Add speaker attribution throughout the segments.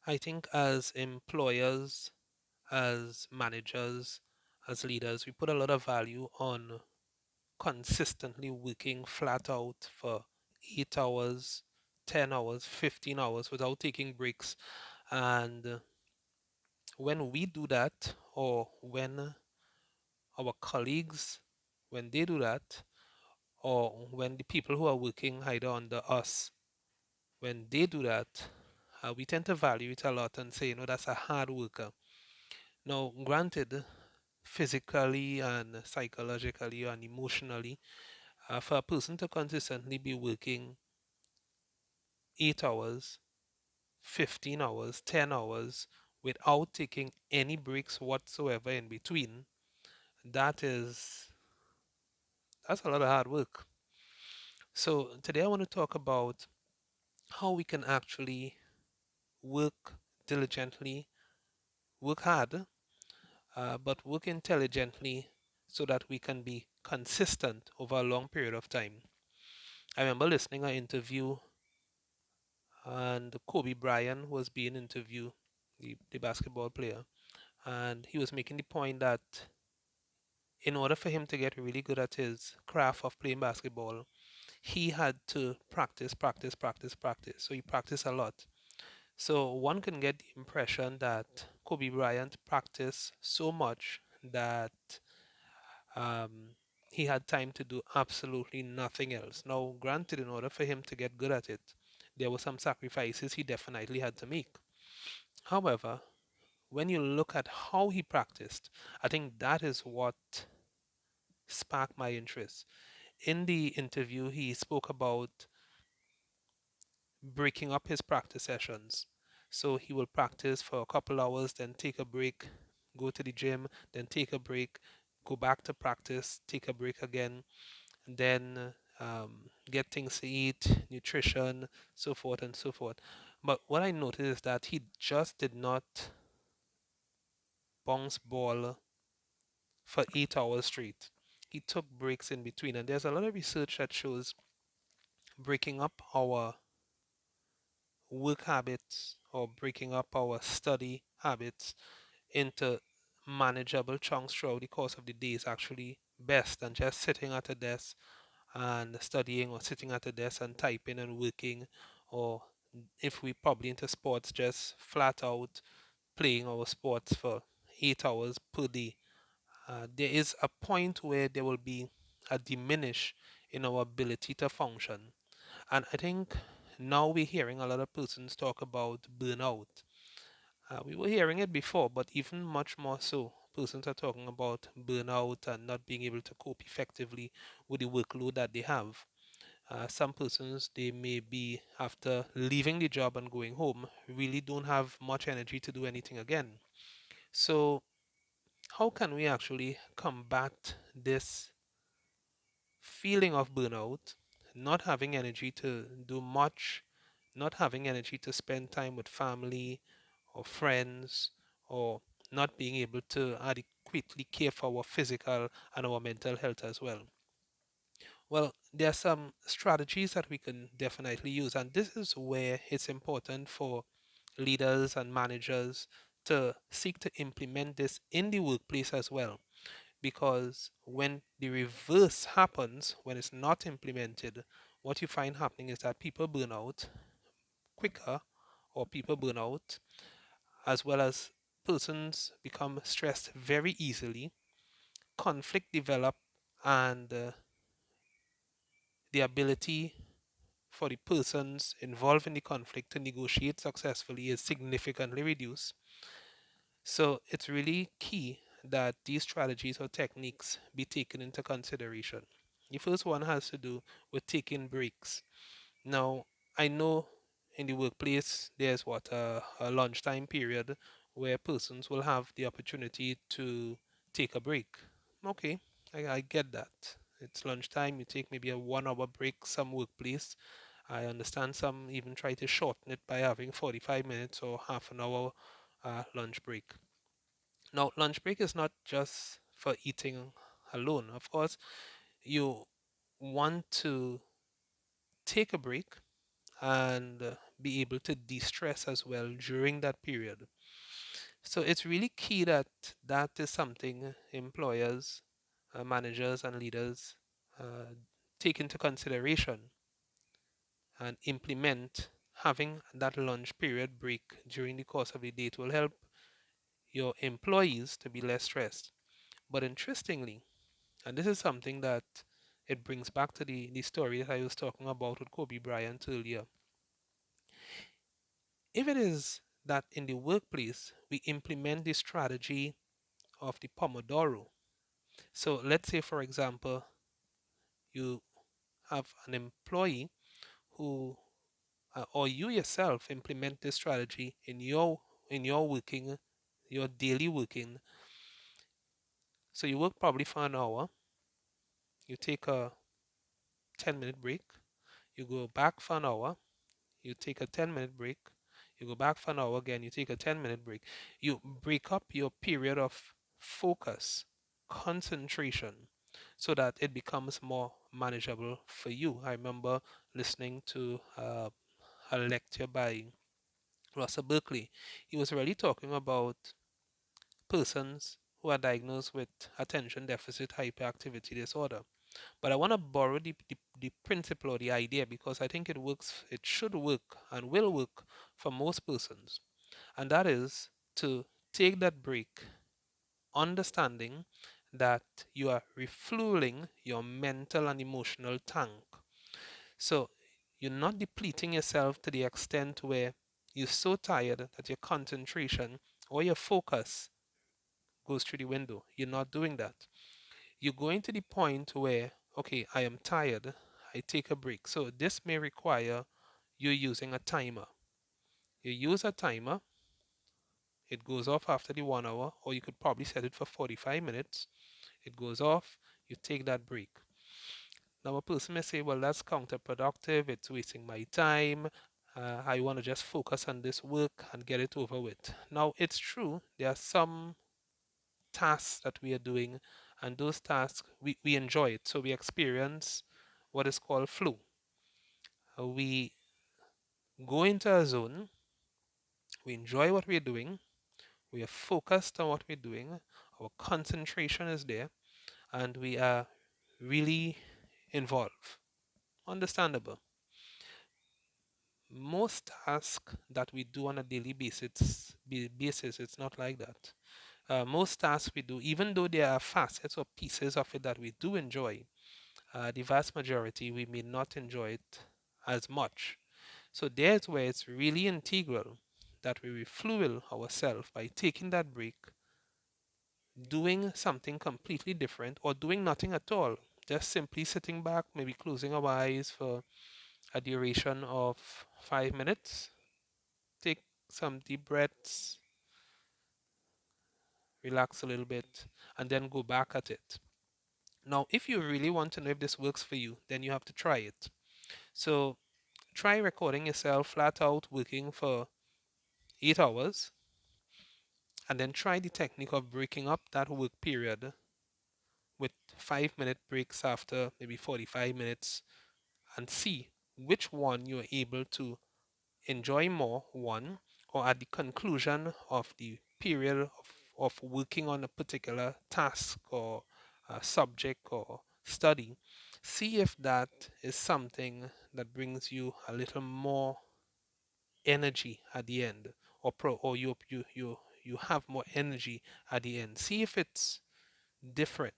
Speaker 1: I think as employers, as managers, as leaders, we put a lot of value on consistently working flat out for 8 hours, 10 hours, 15 hours without taking breaks. And when we do that, or when our colleagues, when they do that, or when the people who are working either under us, when they do that, we tend to value it a lot and say, that's a hard worker. Now, granted, physically and psychologically and emotionally, for a person to consistently be working 8 hours, 15 hours, 10 hours without taking any breaks whatsoever in between, that is that's a lot of hard work. So today I want to talk about how we can actually work diligently, work hard, but work intelligently so that we can be consistent over a long period of time. I remember listening to an interview and Kobe Bryant was being interviewed, the basketball player, and he was making the point that in order for him to get really good at his craft of playing basketball, he had to practice, practice, practice, practice. So he practiced a lot. So one can get the impression that Kobe Bryant practiced so much that um, he had time to do absolutely nothing else. Now, granted, in order for him to get good at it, there were some sacrifices he definitely had to make. However, when you look at how he practiced, I think that is what sparked my interest. In the interview, he spoke about breaking up his practice sessions. So he will practice for a couple hours, then take a break, go to the gym, then take a break, go back to practice, take a break again, and then get things to eat, nutrition, so forth and so forth. But what I noticed is that he just did not bounce ball for 8 hours straight. He took breaks in between, and there's a lot of research that shows breaking up our work habits or breaking up our study habits into manageable chunks throughout the course of the day is actually best than just sitting at a desk and studying, or sitting at a desk and typing and working, or if we probably into sports, just flat out playing our sports for 8 hours per day. There is a point where there will be a diminish in our ability to function. And I think now we're hearing a lot of persons talk about burnout. We were hearing it before, but even much more so. Persons are talking about burnout and not being able to cope effectively with the workload that they have. Some persons, they may be, after leaving the job and going home, really don't have much energy to do anything again. So, how can we actually combat this feeling of burnout, not having energy to do much, not having energy to spend time with family or friends, or not being able to adequately care for our physical and our mental health as well? Well, there are some strategies that we can definitely use, and this is where it's important for leaders and managers to seek to implement this in the workplace as well. Because when the reverse happens, when it's not implemented, what you find happening is that people burn out quicker, or people burn out, as well as persons become stressed very easily, conflict develop, and the ability for the persons involved in the conflict to negotiate successfully is significantly reduced. So it's really key that these strategies or techniques be taken into consideration. The first one has to do with taking breaks. Now, I know in the workplace there's a lunchtime period where persons will have the opportunity to take a break. Okay, I get that. It's lunchtime, you take maybe a 1 hour break, some workplace. I understand some even try to shorten it by having 45 minutes or half an hour lunch break. Now, lunch break is not just for eating alone. Of course, you want to take a break and be able to de-stress as well during that period. So it's really key that that is something employers, managers, and leaders uh, take into consideration and implement. Having that lunch period break during the course of the day will help your employees to be less stressed. But interestingly, and this is something that it brings back to the story that I was talking about with Kobe Bryant earlier. If it is that in the workplace we implement the strategy of the Pomodoro, so let's say, for example, you have an employee who, or you yourself implement this strategy in your working, your daily working. So you work probably for an hour, you take a 10-minute break, you go back for an hour, you take a 10-minute break, you go back for an hour again, you take a 10-minute break. You break up your period of focus, concentration, so that it becomes more manageable for you. I remember listening to a lecture by Russell Berkeley. He was really talking about persons who are diagnosed with attention deficit hyperactivity disorder. But I want to borrow the principle or the idea because I think it works, it should work and will work for most persons. And that is to take that break, understanding that you are refueling your mental and emotional tank. So you're not depleting yourself to the extent where you're so tired that your concentration or your focus goes through the window. You're not doing that. You're going to the point where, okay, I am tired, I take a break. So this may require you using a timer. You use a timer, it goes off after the 1 hour, or you could probably set it for 45 minutes. It goes off, you take that break. Now, a person may say, well, that's counterproductive, it's wasting my time. I want to just focus on this work and get it over with. Now, it's true, there are some tasks that we are doing, and those tasks we enjoy it. So we experience what is called flow. We go into a zone, we enjoy what we're doing, we are focused on what we're doing, our concentration is there, and we are really involved. Understandable. Most tasks that we do on a daily basis, it's not like that. Most tasks we do, even though there are facets or pieces of it that we do enjoy, the vast majority we may not enjoy it as much. So there's where it's really integral that we refuel ourselves by taking that break, doing something completely different, or doing nothing at all. Just simply sitting back, maybe closing our eyes for a duration of 5 minutes, take some deep breaths, relax a little bit, and then go back at it. Now, if you really want to know if this works for you, then you have to try it. So try recording yourself flat out working for 8 hours, and then try the technique of breaking up that work period with 5-minute breaks after maybe 45 minutes and see which one you're able to enjoy more, one, or at the conclusion of the period of working on a particular task or subject or study, see if that is something that brings you a little more energy at the end, or you have more energy at the end. See if it's different.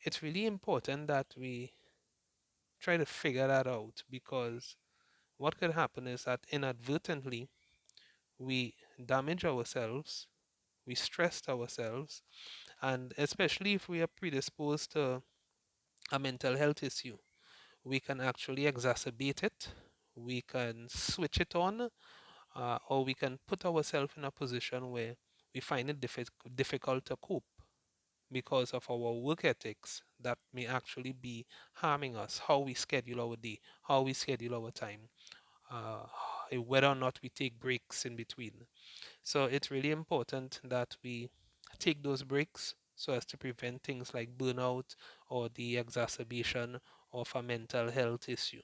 Speaker 1: It's really important that we try to figure that out because what could happen is that inadvertently we damage ourselves, we stressed ourselves, and especially if we are predisposed to a mental health issue, we can actually exacerbate it, we can switch it on, or we can put ourselves in a position where we find it difficult to cope because of our work ethics that may actually be harming us, how we schedule our day, how we schedule our time, uh, whether or not we take breaks in between. So it's really important that we take those breaks so as to prevent things like burnout or the exacerbation of a mental health issue.